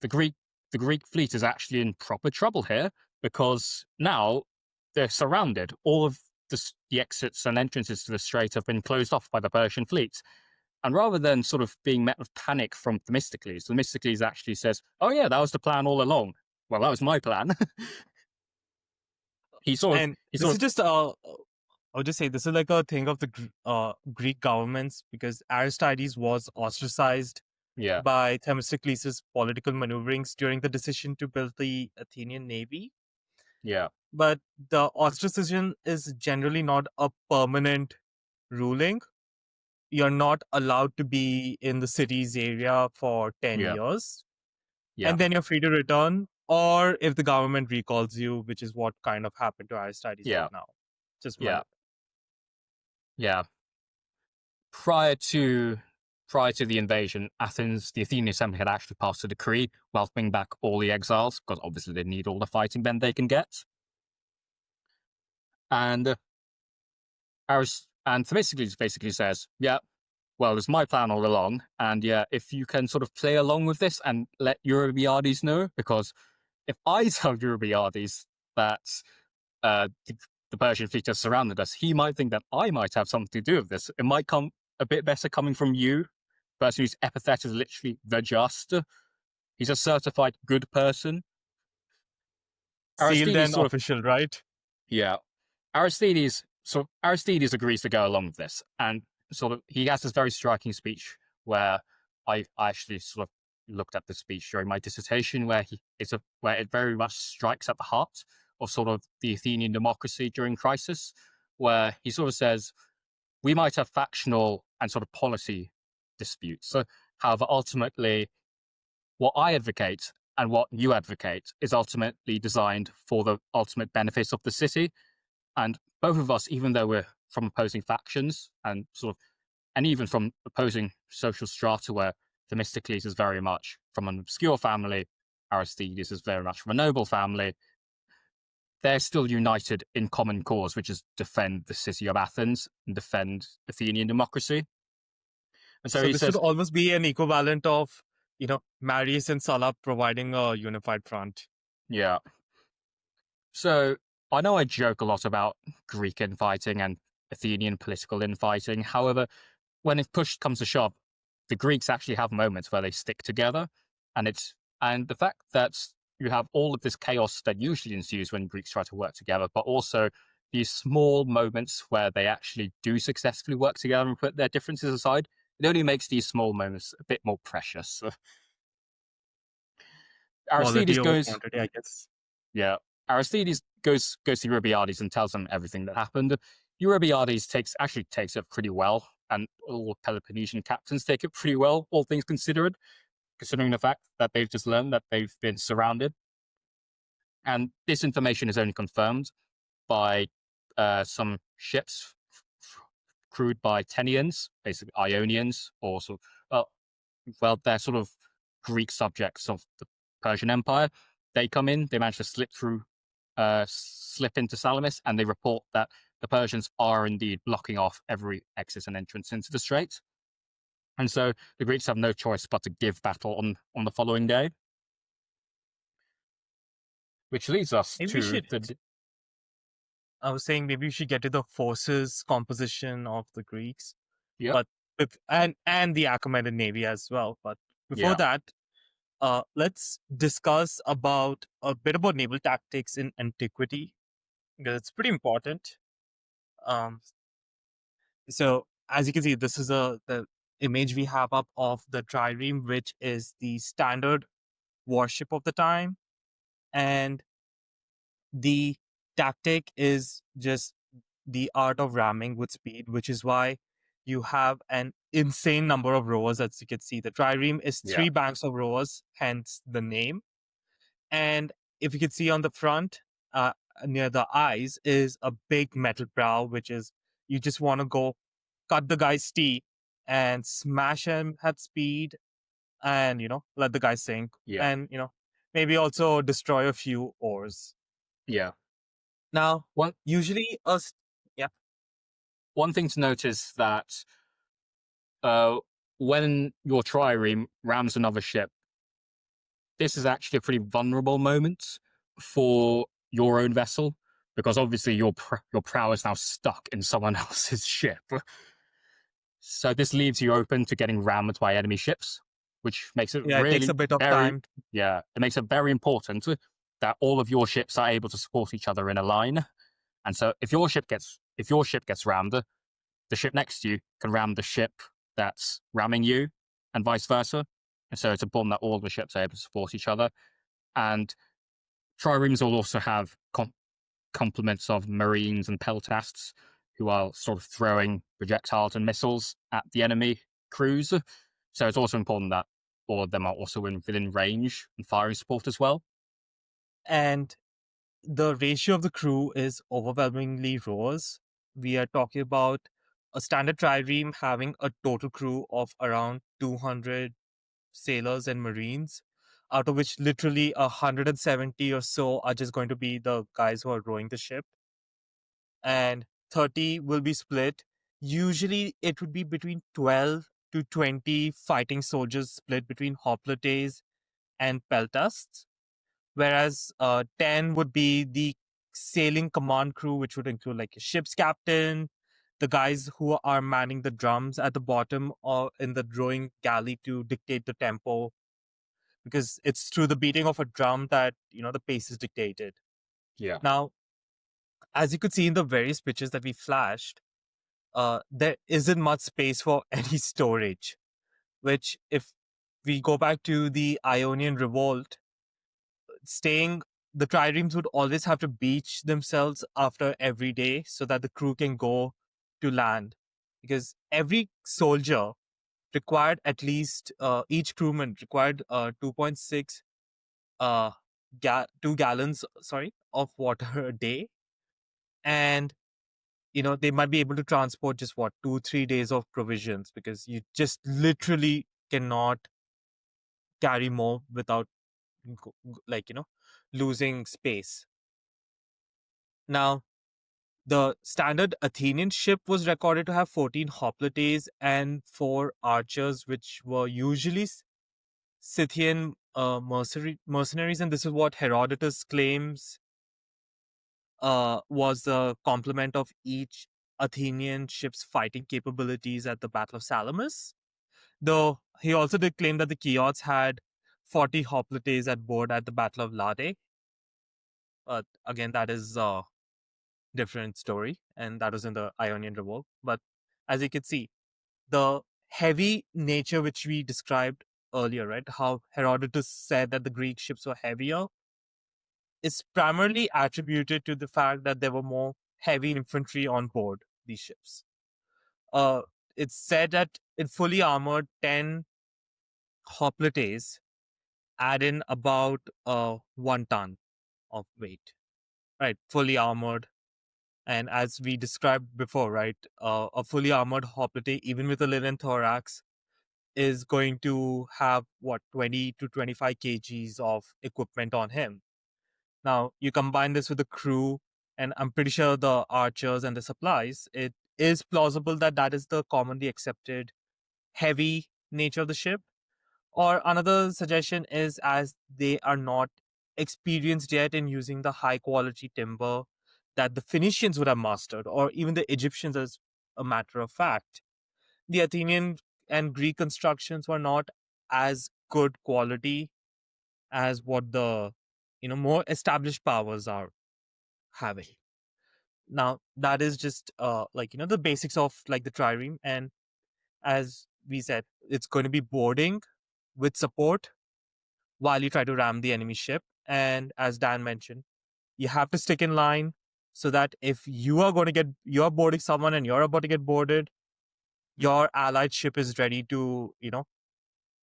the Greek fleet is actually in proper trouble here, because now they're surrounded. All of the exits and entrances to the strait have been closed off by the Persian fleet. And rather than sort of being met with panic from Themistocles actually says, "Oh yeah, that was the plan all along." Well, that was my plan. And he this sort is of just I would just say this is like a thing of the Greek governments, because Aristides was ostracized yeah, by Themistocles' political maneuverings during the decision to build the Athenian navy. yeah, But the ostracism is generally not a permanent ruling. You're not allowed to be in the city's area for 10 yeah, years, yeah, and then you're free to return, or if the government recalls you, which is what kind of happened to Aristides right yeah, now. Just yeah, one. yeah. Prior to the invasion, the Athenian Assembly had actually passed a decree welcoming back all the exiles, because obviously they need all the fighting men they can get. And Themistocles basically says, "Yeah, well, it's my plan all along, and yeah, if you can sort of play along with this and let Eurybiades know, because if I tell Eurybiades that the Persian fleet has surrounded us, he might think that I might have something to do with this. It might come a bit better coming from you, the person whose epithet is literally the just. He's a certified good person." Sealed Aristides and sort of, official, right? yeah, Aristides agrees to go along with this, and sort of he has this very striking speech where I actually sort of looked at the speech during my dissertation, where where it very much strikes at the heart of sort of the Athenian democracy during crisis, where he sort of says, "We might have factional and sort of policy disputes. So, however, ultimately, what I advocate and what you advocate is ultimately designed for the ultimate benefits of the city. And both of us, even though we're from opposing factions and even from opposing social strata, where Themistocles is very much from an obscure family, Aristides is very much from a noble family, they're still united in common cause, which is defend the city of Athens and defend Athenian democracy." And so So he this should says, almost be an equivalent of, Marius and Sulla providing a unified front. yeah. So I know I joke a lot about Greek infighting and Athenian political infighting. However, when it push comes to shove, the Greeks actually have moments where they stick together, and the fact that you have all of this chaos that usually ensues when Greeks try to work together, but also these small moments where they actually do successfully work together and put their differences aside, it only makes these small moments a bit more precious. Quality Aristides over goes, quantity, I guess. yeah. Aristides goes to Eurybiades and tells him everything that happened. Eurybiades takes it pretty well, and all Peloponnesian captains take it pretty well, all things considered, considering the fact that they've just learned that they've been surrounded. And this information is only confirmed by some ships crewed by Tenians, basically Ionians, or sort of, they're sort of Greek subjects of the Persian Empire. They come in, they manage to slip into Salamis, and they report that the Persians are indeed blocking off every exit and entrance into the strait. And so the Greeks have no choice but to give battle on the following day. Which leads us Maybe we to should. I was saying maybe we should get to the forces composition of the Greeks, yeah, but and the Achaemenid navy as well. But before yeah, that, let's discuss about a bit about naval tactics in antiquity, because it's pretty important. Um, so as you can see, this is the image we have up of the trireme, which is the standard warship of the time, and the tactic is just the art of ramming with speed, which is why you have an insane number of rowers. As you can see, the trireme is yeah, three banks of rowers, hence the name. And if you can see on the front, near the eyes, is a big metal prow, which is you just want to go cut the guy's teeth and smash him at speed, and let the guy sink, yeah, and maybe also destroy a few oars. yeah. Now, One usually, yeah, one thing to note is that uh, when your trireme rams another ship, this is actually a pretty vulnerable moment for your own vessel, because obviously your prow is now stuck in someone else's ship. So this leaves you open to getting rammed by enemy ships, which makes it Yeah, it takes really a bit of very, time. yeah, it makes it very important that all of your ships are able to support each other in a line. And so if your ship gets rammed, the ship next to you can ram the ship that's ramming you, and vice versa. And so it's important that all the ships are able to support each other. And triremes will also have complements of marines and peltasts who are sort of throwing projectiles and missiles at the enemy crews. So it's also important that all of them are also within range and firing support as well. And the ratio of the crew is overwhelmingly rowers. We are talking about a standard trireme having a total crew of around 200 sailors and marines, out of which literally 170 or so are just going to be the guys who are rowing the ship, and 30 will be split. Usually, it would be between 12 to 20 fighting soldiers split between hoplites and peltasts, whereas 10 would be the sailing command crew, which would include like a ship's captain, the guys who are manning the drums at the bottom or in the rowing galley to dictate the tempo, because it's through the beating of a drum that the pace is dictated. Yeah. Now, as you could see in the various pictures that we flashed, there isn't much space for any storage, which if we go back to the Ionian revolt, staying the triremes would always have to beach themselves after every day so that the crew can go to land, because every soldier required at least each crewman required 2.6 2 gallons of water a day, and they might be able to transport just 2-3 days of provisions, because you just literally cannot carry more without like losing space. Now, the standard Athenian ship was recorded to have 14 hoplites and 4 archers, which were usually Scythian mercenaries, and this is what Herodotus claims was the complement of each Athenian ship's fighting capabilities at the Battle of Salamis. Though he also did claim that the Chians had 40 hoplites at board at the Battle of Lade. But again, that is a different story, and that was in the Ionian Revolt. But as you can see, the heavy nature which we described earlier, right? How Herodotus said that the Greek ships were heavier, is primarily attributed to the fact that there were more heavy infantry on board these ships. Uh, it's said that in fully armored 10 hoplites add in about 1 ton of weight, right? Fully armored. And as we described before, right, a fully armored hoplite, even with a linen thorax, is going to have 20 to 25 kgs of equipment on him. Now, you combine this with the crew, and I'm pretty sure the archers and the supplies, it is plausible that that is the commonly accepted heavy nature of the ship. Or another suggestion is, as they are not experienced yet in using the high quality timber that the Phoenicians would have mastered, or even the Egyptians, as a matter of fact, the Athenian and Greek constructions were not as good quality as what the more established powers are having. Now, that is just the basics of like the trireme, and as we said, it's going to be boarding with support while you try to ram the enemy ship. And as Dan mentioned, you have to stick in line so that if you're boarding someone and you're about to get boarded, your allied ship is ready to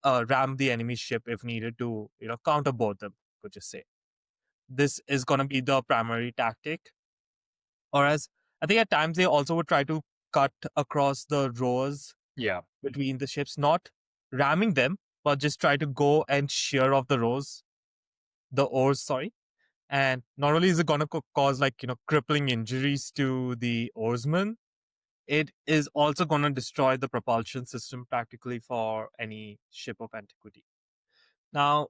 ram the enemy ship if needed to counterboard them, could just say. This is going to be the primary tactic. Or as I think at times they also would try to cut across the rowers Yeah. between the ships, not ramming them, but just try to go and shear off the oars, sorry. And not only is it going to cause crippling injuries to the oarsmen, it is also going to destroy the propulsion system practically for any ship of antiquity. Now,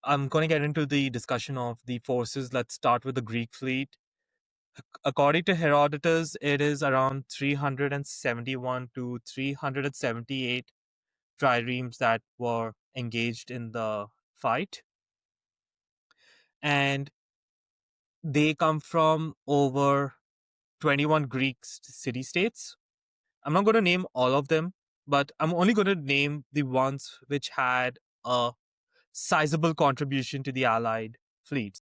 I'm going to get into the discussion of the forces. Let's start with the Greek fleet. According to Herodotus, it is around 371 to 378 triremes that were engaged in the fight. And they come from over 21 Greek city-states. I'm not going to name all of them, but I'm only going to name the ones which had a sizable contribution to the Allied fleets.